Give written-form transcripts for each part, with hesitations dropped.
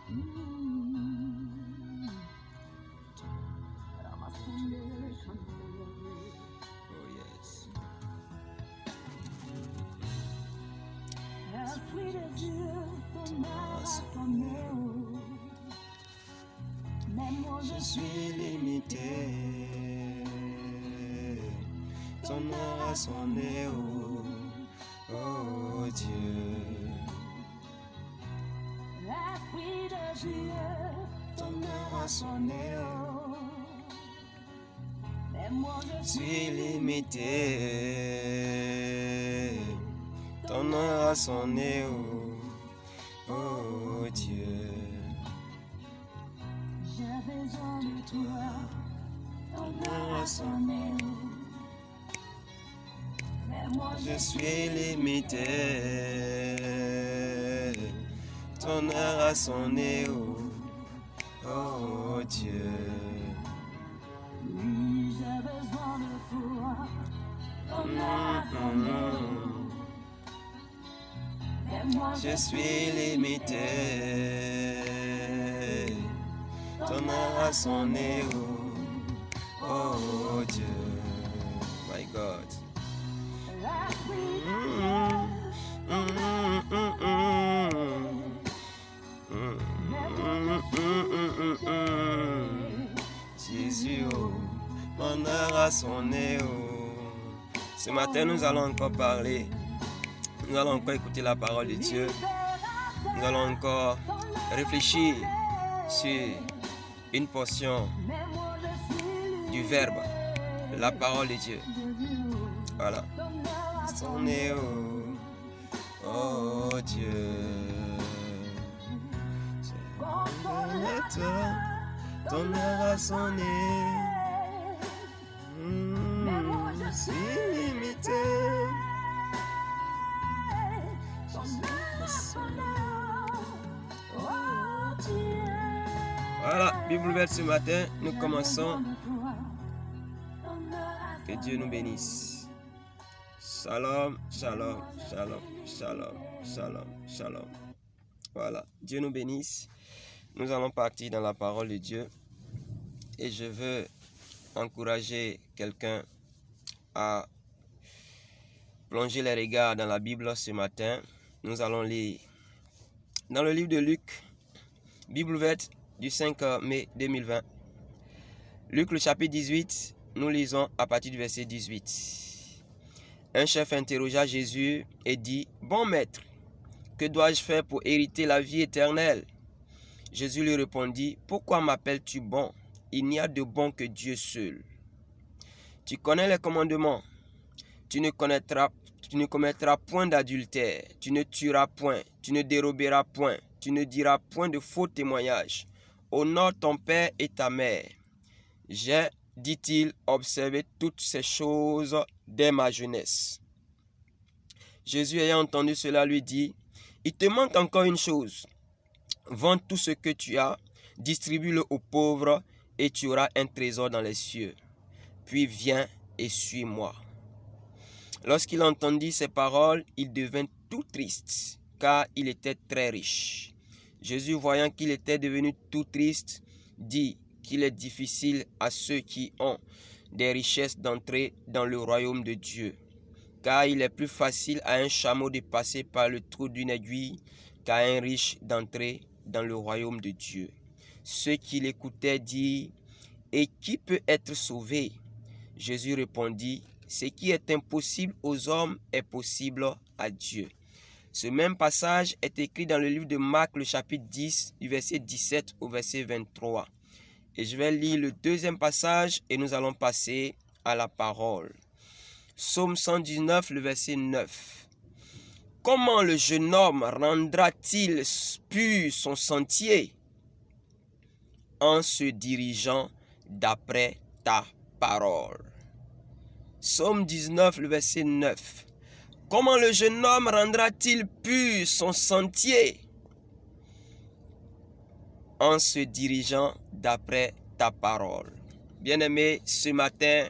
Oh yes. Je suis limité. Ton nom a sonné, oh Dieu. Ton nom a sonné, je suis limité. Ton nom a sonné, oh Dieu. J'ai besoin de toi. Ton nom a sonné, je suis limité. Ton heure a sonné, oh Dieu. J'ai besoin de toi. Ton heure a sonné, je suis limité. Ton heure a sonné, oh Dieu. My God. Jésus, mon heure a sonné. Ce matin, nous allons encore parler. Nous allons encore écouter la parole de Dieu. Nous allons encore réfléchir sur une portion du Verbe, la parole de Dieu. Voilà. Sonné, oh Dieu. Ton heure a sonné. Je suis limité. Voilà, Bible ouverte ce matin, nous commençons. Que Dieu nous bénisse. Shalom, shalom, shalom, shalom, shalom, shalom. Voilà, Dieu nous bénisse. Nous allons partir dans la parole de Dieu. Et je veux encourager quelqu'un à plonger les regards dans la Bible ce matin. Nous allons lire dans le livre de Luc, Bible ouverte du 5 mai 2020. Luc le chapitre 18, nous lisons à partir du verset 18. Un chef interrogea Jésus et dit: Bon maître, que dois-je faire pour hériter la vie éternelle? Jésus lui répondit: Pourquoi m'appelles-tu bon? Il n'y a de bon que Dieu seul. Tu connais les commandements. Tu ne commettras point d'adultère. Tu ne tueras point. Tu ne déroberas point. Tu ne diras point de faux témoignages. Honore ton père et ta mère. J'ai, dit-il, observé toutes ces choses dès ma jeunesse. Jésus ayant entendu cela lui dit: Il te manque encore une chose. Vends tout ce que tu as, distribue-le aux pauvres, et tu auras un trésor dans les cieux. Puis viens et suis-moi. Lorsqu'il entendit ces paroles, il devint tout triste, car il était très riche. Jésus, voyant qu'il était devenu tout triste, dit qu'il est difficile à ceux qui ont des richesses d'entrer dans le royaume de Dieu. Car il est plus facile à un chameau de passer par le trou d'une aiguille qu'à un riche d'entrer dans le royaume de Dieu. Ceux qui l'écoutaient dirent: Et qui peut être sauvé? Jésus répondit: Ce qui est impossible aux hommes est possible à Dieu. Ce même passage est écrit dans le livre de Marc, le chapitre 10, du verset 17 au verset 23. Et je vais lire le deuxième passage et nous allons passer à la parole. Psaume 119, le verset 9. Comment le jeune homme rendra-t-il pur son sentier? En se dirigeant d'après ta parole. Psaume 19, le verset 9. Comment le jeune homme rendra-t-il pur son sentier? En se dirigeant d'après ta parole. Bien-aimé, ce matin,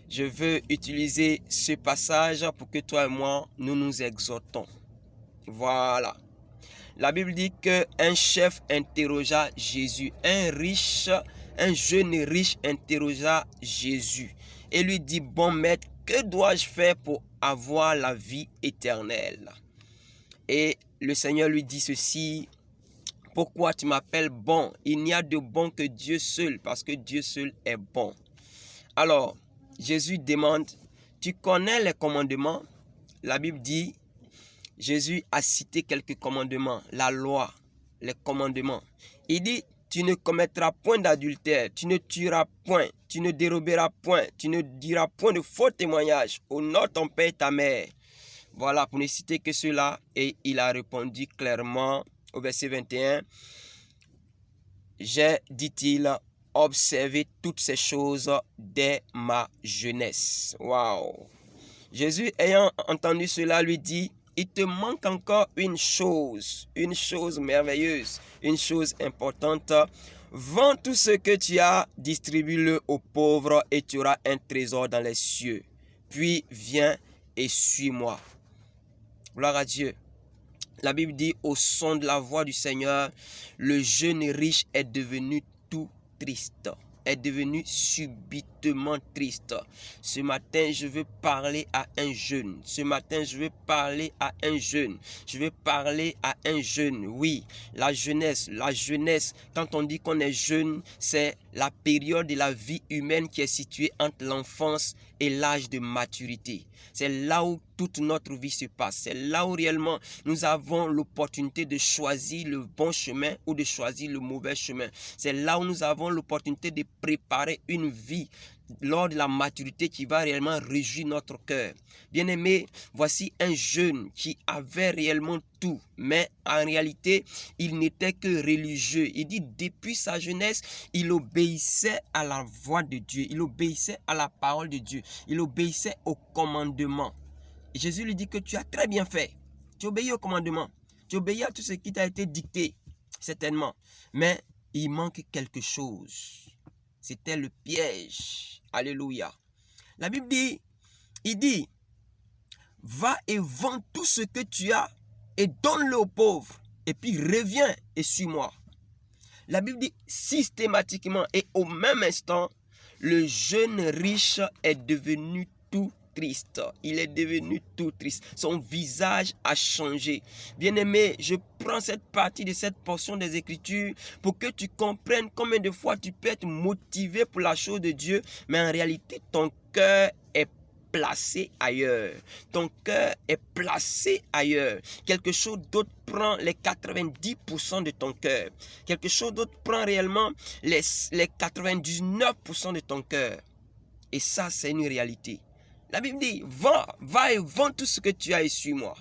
je veux utiliser ce passage pour que toi et moi, nous nous exhortons. Voilà. La Bible dit qu'un chef interrogea Jésus. Un jeune riche interrogea Jésus et lui dit, bon maître, que dois-je faire pour avoir la vie éternelle? Et le Seigneur lui dit ceci, pourquoi tu m'appelles bon? Il n'y a de bon que Dieu seul, parce que Dieu seul est bon. Alors, Jésus demande, tu connais les commandements? La Bible dit, Jésus a cité quelques commandements, la loi, les commandements. Il dit, tu ne commettras point d'adultère, tu ne tueras point, tu ne déroberas point, tu ne diras point de faux témoignages, honore ton père et ta mère. Voilà, pour ne citer que cela. Et il a répondu clairement au verset 21, j'ai, dit-il, observé toutes ces choses dès ma jeunesse. Waouh! Jésus, ayant entendu cela, lui dit, il te manque encore une chose merveilleuse, une chose importante. Vends tout ce que tu as, distribue-le aux pauvres et tu auras un trésor dans les cieux. Puis viens et suis-moi. Gloire à Dieu. La Bible dit, au son de la voix du Seigneur, le jeune riche est devenu tout triste, est devenu subitement triste. Ce matin, je veux parler à un jeune. Ce matin, je veux parler à un jeune. Je veux parler à un jeune. Oui, la jeunesse. Quand on dit qu'on est jeune, c'est la période de la vie humaine qui est située entre l'enfance et l'âge de maturité. C'est là où toute notre vie se passe. C'est là où réellement nous avons l'opportunité de choisir le bon chemin ou de choisir le mauvais chemin. C'est là où nous avons l'opportunité de préparer une vie lors de la maturité qui va réellement réjouir notre cœur. Bien-aimé, voici un jeune qui avait réellement tout, mais en réalité, il n'était que religieux. Il dit, depuis sa jeunesse, il obéissait à la voix de Dieu, il obéissait à la parole de Dieu, il obéissait au commandement. Et Jésus lui dit que tu as très bien fait, tu obéis au commandement, tu obéis à tout ce qui t'a été dicté, certainement, mais il manque quelque chose. C'était le piège. Alléluia. La Bible dit, il dit, va et vends tout ce que tu as et donne-le aux pauvres. Et puis reviens et suis-moi. La Bible dit systématiquement et au même instant, le jeune riche est devenu tout triste. Il est devenu tout triste. Son visage a changé. Bien-aimé, je prends cette partie de cette portion des Écritures pour que tu comprennes combien de fois tu peux être motivé pour la chose de Dieu, mais en réalité, ton cœur est placé ailleurs. Ton cœur est placé ailleurs. Quelque chose d'autre prend les 90% de ton cœur. Quelque chose d'autre prend réellement les 99% de ton cœur. Et ça, c'est une réalité. La Bible dit, va et vends tout ce que tu as et suis-moi.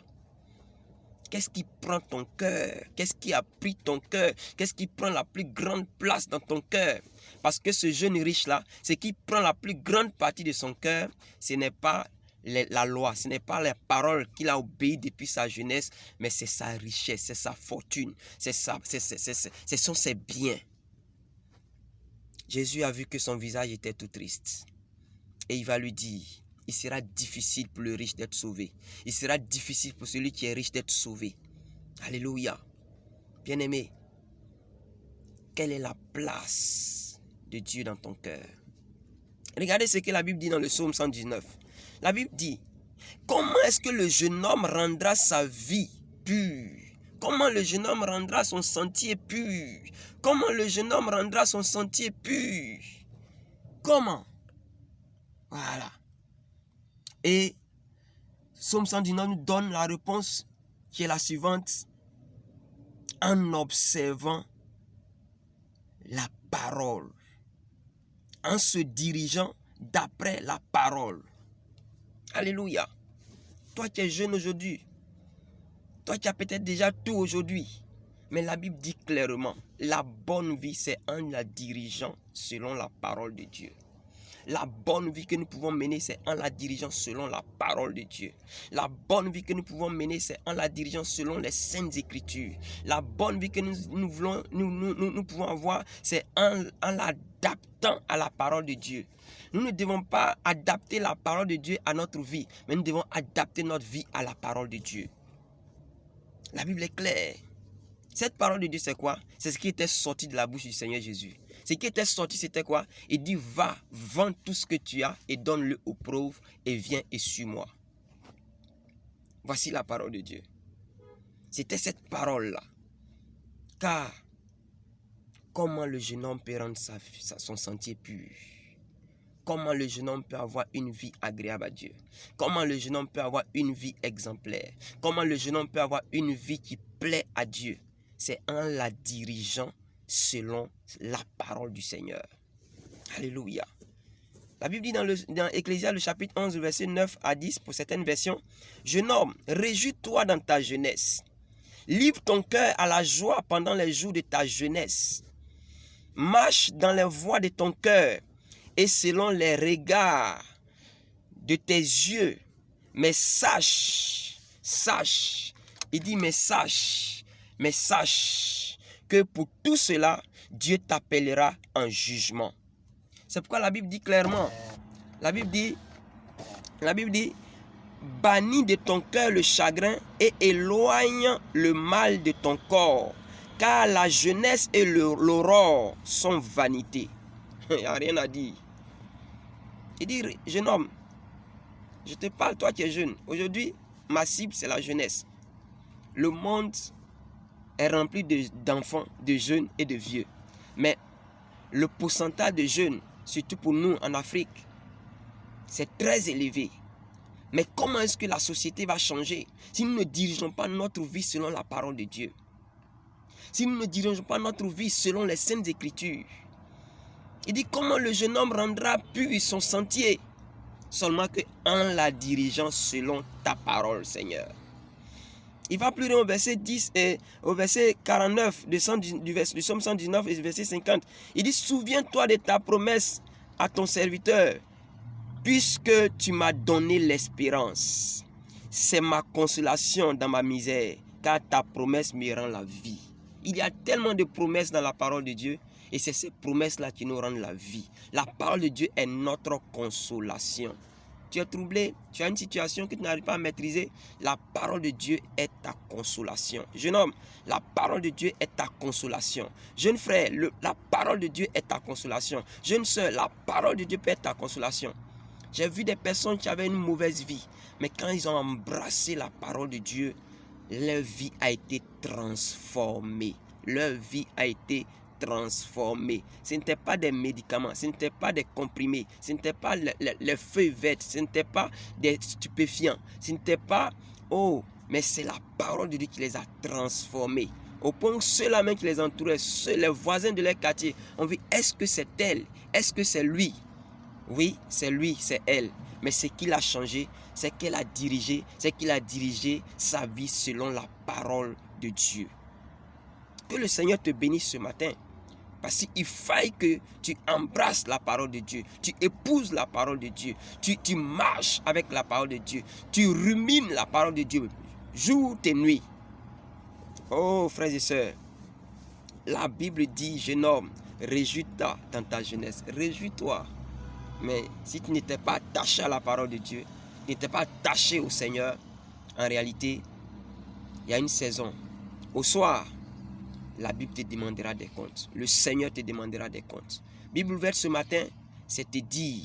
Qu'est-ce qui prend ton cœur? Qu'est-ce qui a pris ton cœur? Qu'est-ce qui prend la plus grande place dans ton cœur? Parce que ce jeune riche-là, ce qui prend la plus grande partie de son cœur, ce n'est pas la loi, ce n'est pas les paroles qu'il a obéi depuis sa jeunesse, mais c'est sa richesse, c'est sa fortune, ce sont ses biens. Jésus a vu que son visage était tout triste. Et il va lui dire, il sera difficile pour le riche d'être sauvé. Il sera difficile pour celui qui est riche d'être sauvé. Alléluia. Bien-aimé, quelle est la place de Dieu dans ton cœur? Regardez ce que la Bible dit dans le psaume 119. La Bible dit, comment est-ce que le jeune homme rendra sa vie pure? Comment le jeune homme rendra son sentier pur? Comment le jeune homme rendra son sentier pur? Comment? Voilà. Et Psaume 119 nous donne la réponse qui est la suivante. En observant la parole. En se dirigeant d'après la parole. Alléluia. Toi qui es jeune aujourd'hui. Toi qui as peut-être déjà tout aujourd'hui. Mais la Bible dit clairement, la bonne vie c'est en la dirigeant selon la parole de Dieu. La bonne vie que nous pouvons mener, c'est en la dirigeant selon la parole de Dieu. La bonne vie que nous pouvons mener, c'est en la dirigeant selon les saintes écritures. La bonne vie que nous pouvons avoir, c'est en l'adaptant à la parole de Dieu. Nous ne devons pas adapter la parole de Dieu à notre vie, mais nous devons adapter notre vie à la parole de Dieu. La Bible est claire. Cette parole de Dieu, c'est quoi? C'est ce qui était sorti de la bouche du Seigneur Jésus. Ce qui était sorti, c'était quoi? Il dit, va, vends tout ce que tu as et donne-le aux pauvres et viens et suis-moi. Voici la parole de Dieu. C'était cette parole-là. Car, comment le jeune homme peut rendre son sentier pur? Comment le jeune homme peut avoir une vie agréable à Dieu? Comment le jeune homme peut avoir une vie exemplaire? Comment le jeune homme peut avoir une vie qui plaît à Dieu? C'est en la dirigeant selon la parole du Seigneur. Alléluia. La Bible dit dans Ecclésiaste, le chapitre 11, verset 9 à 10, pour certaines versions, « Jeune homme, réjouis-toi dans ta jeunesse. Livre ton cœur à la joie pendant les jours de ta jeunesse. Marche dans les voies de ton cœur et selon les regards de tes yeux. Mais sache, il dit mais sache que pour tout cela, Dieu t'appellera en jugement. » C'est pourquoi la Bible dit clairement, la Bible dit, bannis de ton cœur le chagrin et éloigne le mal de ton corps, car la jeunesse et l'aurore sont vanité. Il n'y a rien à dire. Il dit, jeune homme, je te parle, toi qui es jeune. Aujourd'hui, ma cible, c'est la jeunesse. Le monde est rempli d'enfants, de jeunes et de vieux. Mais le pourcentage de jeunes, surtout pour nous en Afrique, c'est très élevé. Mais comment est-ce que la société va changer si nous ne dirigeons pas notre vie selon la parole de Dieu? Si nous ne dirigeons pas notre vie selon les Saintes Écritures? Il dit comment le jeune homme rendra pur son sentier? Seulement qu'en la dirigeant selon ta parole, Seigneur. Il va plus loin au verset 10 et au verset 49 du Somme 119 et verset 50. Il dit, souviens-toi de ta promesse à ton serviteur, puisque tu m'as donné l'espérance. C'est ma consolation dans ma misère, car ta promesse me rend la vie. Il y a tellement de promesses dans la parole de Dieu, et c'est ces promesses-là qui nous rendent la vie. La parole de Dieu est notre consolation. Tu es troublé, tu as une situation que tu n'arrives pas à maîtriser, la parole de Dieu est ta consolation. Jeune homme, la parole de Dieu est ta consolation. Jeune frère, la parole de Dieu est ta consolation. Jeune soeur, la parole de Dieu peut être ta consolation. J'ai vu des personnes qui avaient une mauvaise vie, mais quand ils ont embrassé la parole de Dieu, leur vie a été transformée. Leur vie a été transformé. Ce n'était pas des médicaments, ce n'était pas des comprimés, ce n'était pas les feuilles vertes, ce n'était pas des stupéfiants, ce n'était pas, mais c'est la parole de Dieu qui les a transformés. Au point où ceux-là même qui les entouraient, les voisins de leur quartier, ont vu, est-ce que c'est elle? Est-ce que c'est lui? Oui, c'est lui, c'est elle. Mais ce qui l'a changé, c'est qu'elle a dirigé, c'est qu'il a dirigé sa vie selon la parole de Dieu. Que le Seigneur te bénisse ce matin. Parce qu'il faille que tu embrasses la parole de Dieu. Tu épouses la parole de Dieu. Tu marches avec la parole de Dieu. Tu rumines la parole de Dieu. Jour et nuit. Oh, frères et sœurs. La Bible dit, jeune homme, réjouis-toi dans ta jeunesse. Réjouis-toi. Mais si tu n'étais pas attaché à la parole de Dieu, tu n'étais pas attaché au Seigneur, en réalité, il y a une saison. Au soir, la Bible te demandera des comptes. Le Seigneur te demandera des comptes. Bible ouverte ce matin, c'est te dire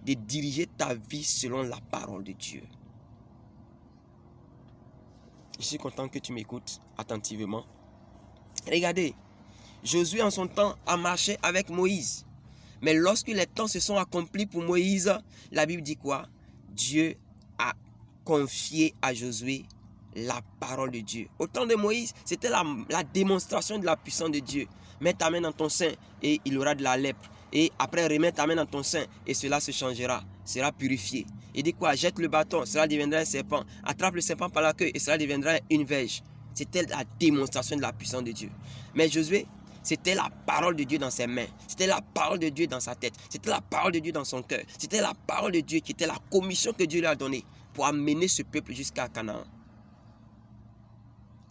de diriger ta vie selon la parole de Dieu. Je suis content que tu m'écoutes attentivement. Regardez, Josué en son temps a marché avec Moïse. Mais lorsque les temps se sont accomplis pour Moïse, la Bible dit quoi? Dieu a confié à Josué la parole de Dieu. Au temps de Moïse, c'était la démonstration de la puissance de Dieu. Mets ta main dans ton sein et il aura de la lèpre. Et après, remets ta main dans ton sein et cela se changera, sera purifié. Et dit quoi? Jette le bâton, cela deviendra un serpent. Attrape le serpent par la queue et cela deviendra une verge. C'était la démonstration de la puissance de Dieu. Mais Josué, c'était la parole de Dieu dans ses mains. C'était la parole de Dieu dans sa tête. C'était la parole de Dieu dans son cœur. C'était la parole de Dieu qui était la commission que Dieu lui a donnée pour amener ce peuple jusqu'à Canaan.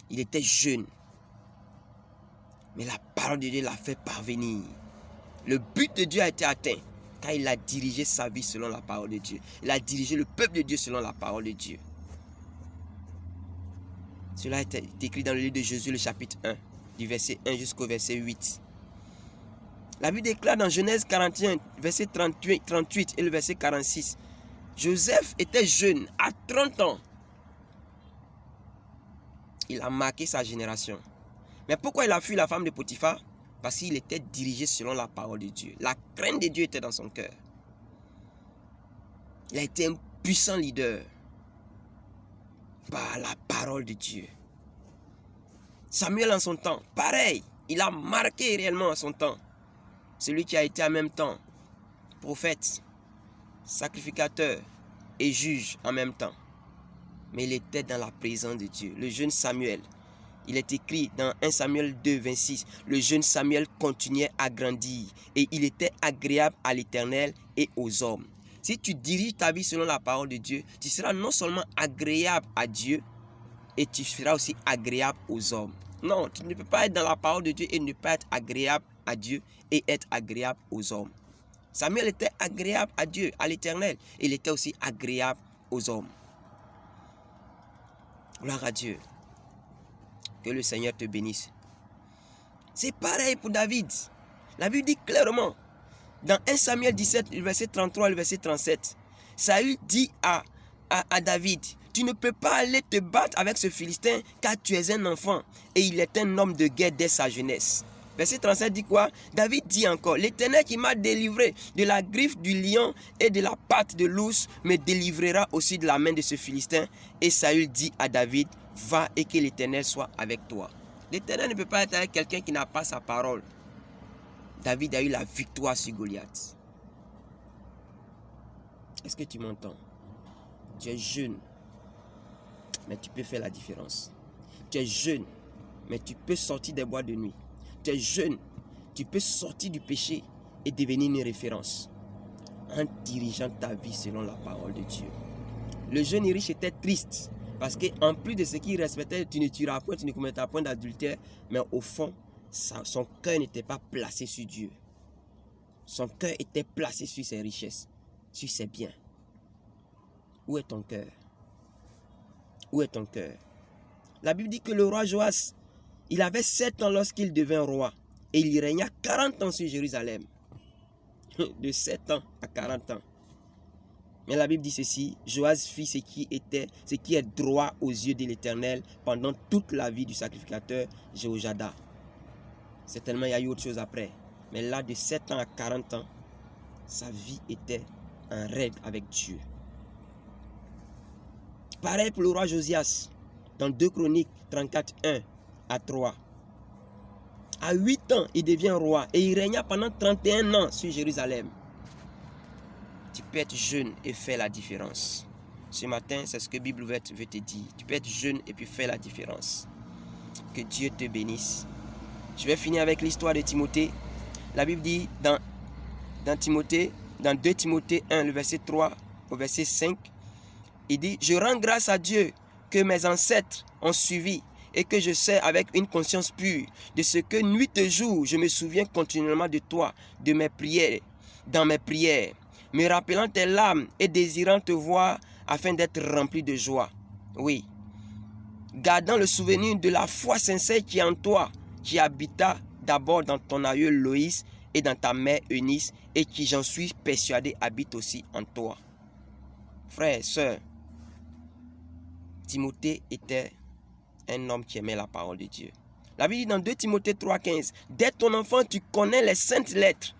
Il était jeune. Mais la parole de Dieu l'a fait parvenir. Le but de Dieu a été atteint car il a dirigé sa vie selon la parole de Dieu. Il a dirigé le peuple de Dieu selon la parole de Dieu. Cela est écrit dans le livre de Josué, le chapitre 1, du verset 1 jusqu'au verset 8. La Bible déclare dans Genèse 41, verset 38 et le verset 46. Joseph était jeune, à 30 ans. Il a marqué sa génération. Mais pourquoi il a fui la femme de Potiphar? Parce qu'il était dirigé selon la parole de Dieu. La crainte de Dieu était dans son cœur. Il a été un puissant leader par la parole de Dieu. Samuel en son temps, pareil, il a marqué réellement en son temps. Celui qui a été en même temps prophète, sacrificateur et juge en même temps. Mais il était dans la présence de Dieu. Le jeune Samuel, il est écrit dans 1 Samuel 2, 26. Le jeune Samuel continuait à grandir et il était agréable à l'Éternel et aux hommes. Si tu diriges ta vie selon la parole de Dieu, tu seras non seulement agréable à Dieu, et tu seras aussi agréable aux hommes. Non, tu ne peux pas être dans la parole de Dieu et ne pas être agréable à Dieu et être agréable aux hommes. Samuel était agréable à Dieu, à l'Éternel. Il était aussi agréable aux hommes. Gloire à Dieu. Que le Seigneur te bénisse. C'est pareil pour David. La Bible dit clairement, dans 1 Samuel 17, le verset 33 et le verset 37, Saül dit à David, tu ne peux pas aller te battre avec ce Philistin car tu es un enfant et il est un homme de guerre dès sa jeunesse. Verset 37 dit quoi? David dit encore, l'Éternel qui m'a délivré de la griffe du lion et de la patte de l'ours me délivrera aussi de la main de ce Philistin. Et Saül dit à David, va et que l'Éternel soit avec toi. L'Éternel ne peut pas être avec quelqu'un qui n'a pas sa parole. David a eu la victoire sur Goliath. Est-ce que tu m'entends? Tu es jeune, mais tu peux faire la différence. Tu es jeune, mais tu peux sortir des bois de nuit. Tu es jeune, tu peux sortir du péché et devenir une référence en dirigeant ta vie selon la parole de Dieu. Le jeune riche était triste parce qu'en plus de ce qu'il respectait, tu ne tueras point, tu ne commettras point d'adultère, mais au fond, son cœur n'était pas placé sur Dieu. Son cœur était placé sur ses richesses, sur ses biens. Où est ton cœur? Où est ton cœur? La Bible dit que le roi Joas, il avait 7 ans lorsqu'il devint roi. Et il régna 40 ans sur Jérusalem. De 7 ans à 40 ans. Mais la Bible dit ceci, Joas fit ce qui est droit aux yeux de l'Éternel pendant toute la vie du sacrificateur Jéhojada. Certainement, il y a eu autre chose après. Mais là, de 7 ans à 40 ans, sa vie était en règle avec Dieu. Pareil pour le roi Josias, dans 2 Chroniques 34, 1 à 3. À 8 ans, il devient roi et il régna pendant 31 ans sur Jérusalem. Tu peux être jeune et faire la différence. Ce matin, c'est ce que la Bible veut te dire. Tu peux être jeune et puis faire la différence. Que Dieu te bénisse. Je vais finir avec l'histoire de Timothée. La Bible dit dans 2 Timothée 1, le verset 3 au verset 5, il dit, je rends grâce à Dieu que mes ancêtres ont suivi et que je sais avec une conscience pure de ce que nuit et jour je me souviens continuellement de toi, de mes prières, dans mes prières, me rappelant tes larmes et désirant te voir afin d'être rempli de joie. Oui, gardant le souvenir de la foi sincère qui est en toi, qui habita d'abord dans ton aïeul Loïs et dans ta mère Eunice et qui, j'en suis persuadé, habite aussi en toi. Frères et sœurs, Timothée était un homme qui aimait la parole de Dieu. La Bible dit dans 2 Timothée 3,15, dès ton enfant, tu connais les saintes lettres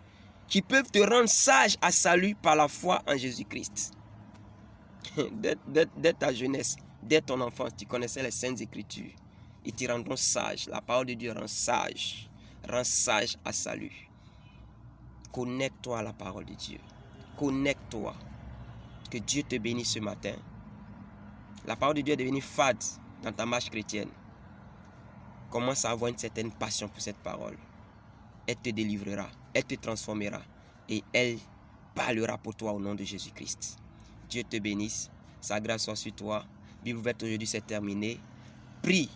qui peuvent te rendre sage à salut par la foi en Jésus-Christ. Dès ta jeunesse, dès ton enfance, tu connaissais les saintes écritures. Ils te rendront sage. La parole de Dieu rend sage à salut. Connecte-toi à la parole de Dieu. Connecte-toi. Que Dieu te bénisse ce matin. La parole de Dieu est devenue fade dans ta marche chrétienne. Commence à avoir une certaine passion pour cette parole. Elle te délivrera, elle te transformera et elle parlera pour toi au nom de Jésus-Christ. Dieu te bénisse, sa grâce soit sur toi. Bible ouverte aujourd'hui, c'est terminé. Prie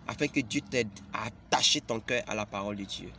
afin que Dieu t'aide à attacher ton cœur à la parole de Dieu.